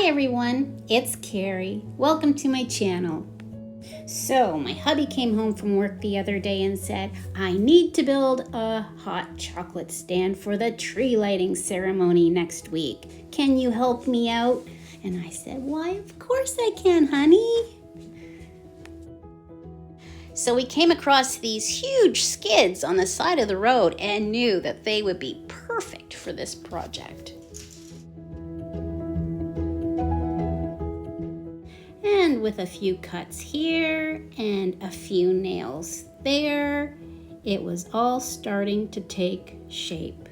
Hi everyone, it's Carrie. Welcome to my channel. So my hubby came home from work the other day and said, I need to build a hot chocolate stand for the tree lighting ceremony next week. Can you help me out? And I said, why, of course I can, honey. So we came across these huge skids on the side of the road and knew that they would be perfect for this project. And with a few cuts here and a few nails there, it was all starting to take shape.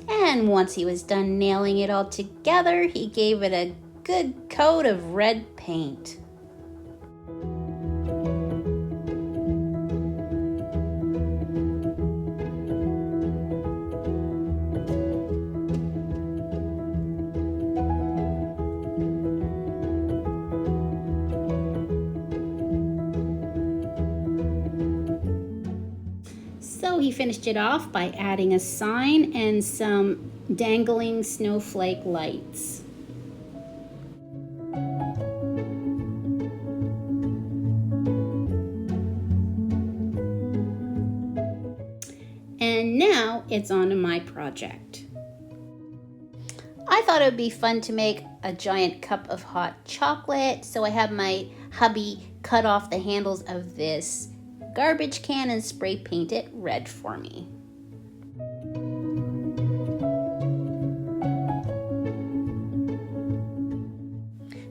And once he was done nailing it all together, he gave it a good coat of red paint. So he finished it off by adding a sign and some dangling snowflake lights. And now it's on to my project. I thought it would be fun to make a giant cup of hot chocolate, so I have my hubby cut off the handles of this garbage can and spray paint it red for me.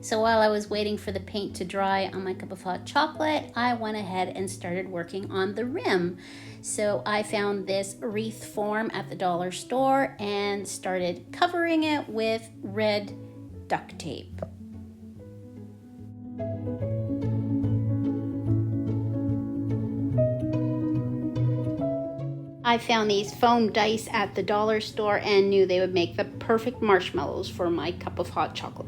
So while I was waiting for the paint to dry on my cup of hot chocolate, I went ahead and started working on the rim. So I found this wreath form at the dollar store and started covering it with red duct tape. I found these foam dice at the dollar store and knew they would make the perfect marshmallows for my cup of hot chocolate.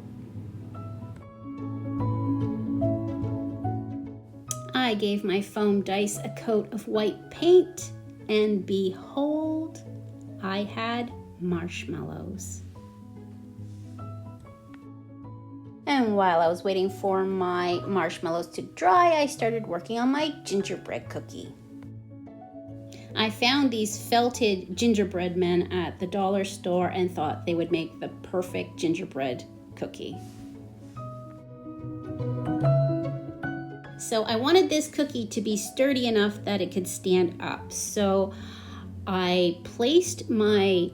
I gave my foam dice a coat of white paint, and behold, I had marshmallows. And while I was waiting for my marshmallows to dry, I started working on my gingerbread cookie. I found these felted gingerbread men at the dollar store and thought they would make the perfect gingerbread cookie. So I wanted this cookie to be sturdy enough that it could stand up. So I placed my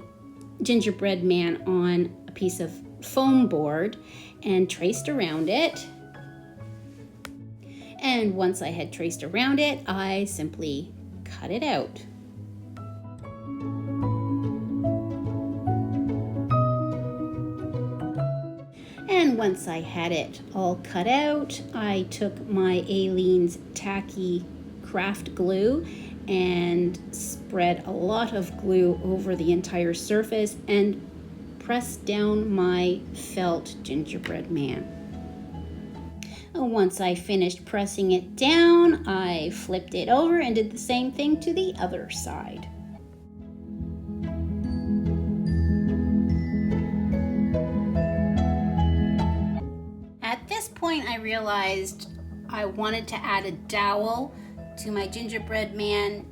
gingerbread man on a piece of foam board and traced around it. And once I had traced around it, I simply cut it out. And once I had it all cut out, I took my Aleene's tacky craft glue and spread a lot of glue over the entire surface and pressed down my felt gingerbread man. Once I finished pressing it down, I flipped it over and did the same thing to the other side. At this point, I realized I wanted to add a dowel to my gingerbread man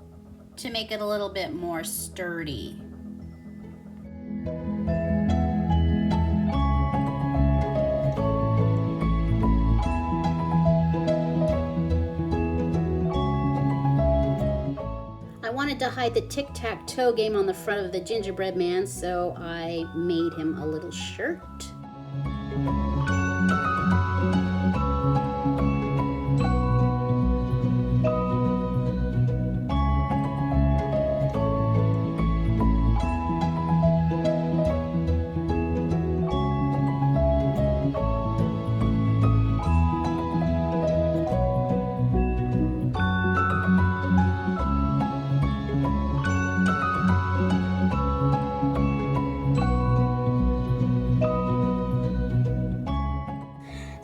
to make it a little bit more sturdy. I wanted to hide the tic-tac-toe game on the front of the gingerbread man, so I made him a little shirt.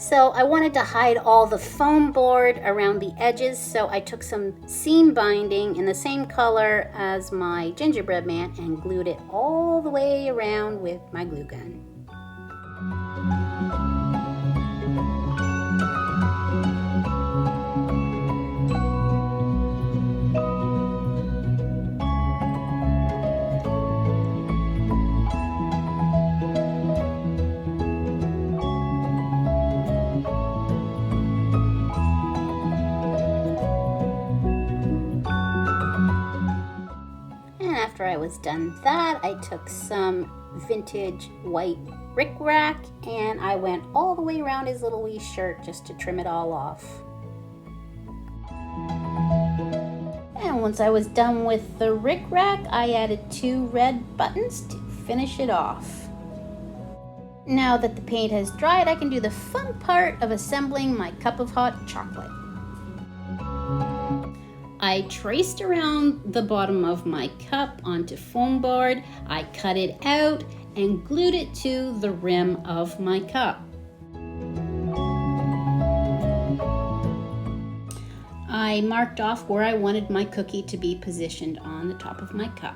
So I wanted to hide all the foam board around the edges, so I took some seam binding in the same color as my gingerbread man and glued it all the way around with my glue gun. After I was done that, I took some vintage white rickrack and I went all the way around his little wee shirt just to trim it all off. And once I was done with the rickrack, I added 2 red buttons to finish it off. Now that the paint has dried, I can do the fun part of assembling my cup of hot chocolate. I traced around the bottom of my cup onto foam board, I cut it out and glued it to the rim of my cup. I marked off where I wanted my cookie to be positioned on the top of my cup.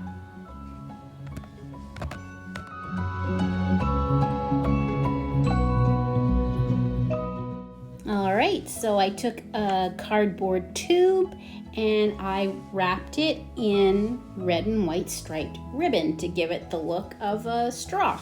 Alright, so I took a cardboard tube and I wrapped it in red and white striped ribbon to give it the look of a straw.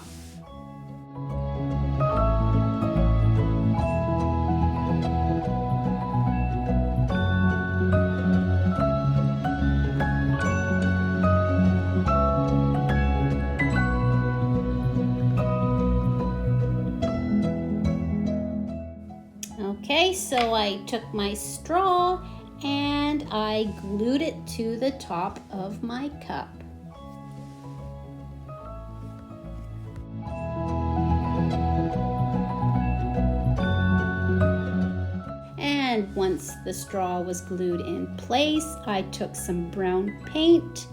Okay, so I took my straw and I glued it to the top of my cup. And once the straw was glued in place, I took some brown paint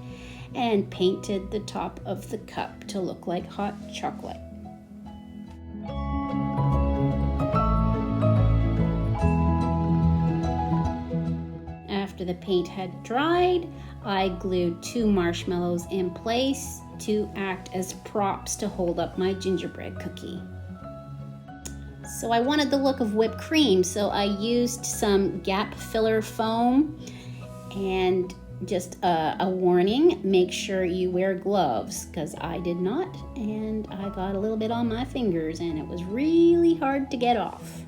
and painted the top of the cup to look like hot chocolate. After the paint had dried, I glued 2 marshmallows in place to act as props to hold up my gingerbread cookie. So I wanted the look of whipped cream, so I used some gap filler foam, and just a warning, make sure you wear gloves, because I did not, and I got a little bit on my fingers and it was really hard to get off.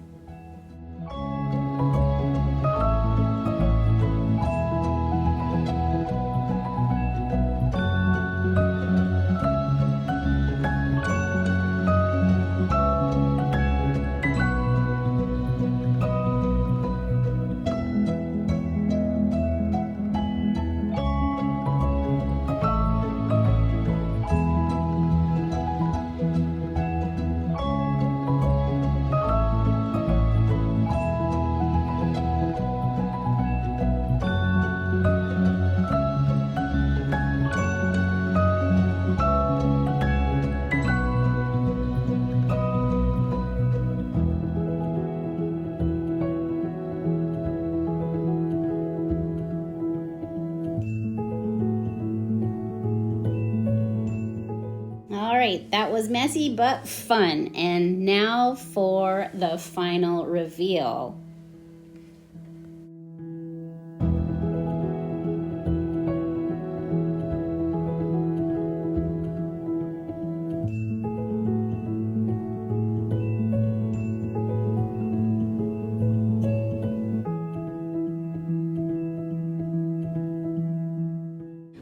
Alright, that was messy but fun. And now for the final reveal.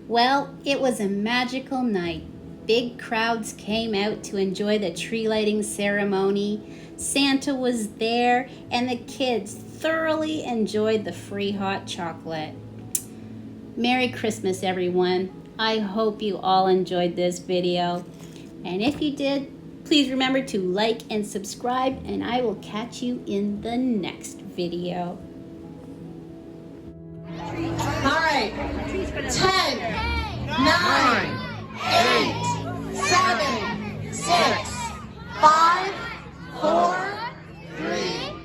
Well, it was a magical night. Big crowds came out to enjoy the tree lighting ceremony. Santa was there, and the kids thoroughly enjoyed the free hot chocolate. Merry Christmas, everyone. I hope you all enjoyed this video. And if you did, please remember to like and subscribe, and I will catch you in the next video. All right, 10, 9, 8, 7, 6, 5, 4, 3,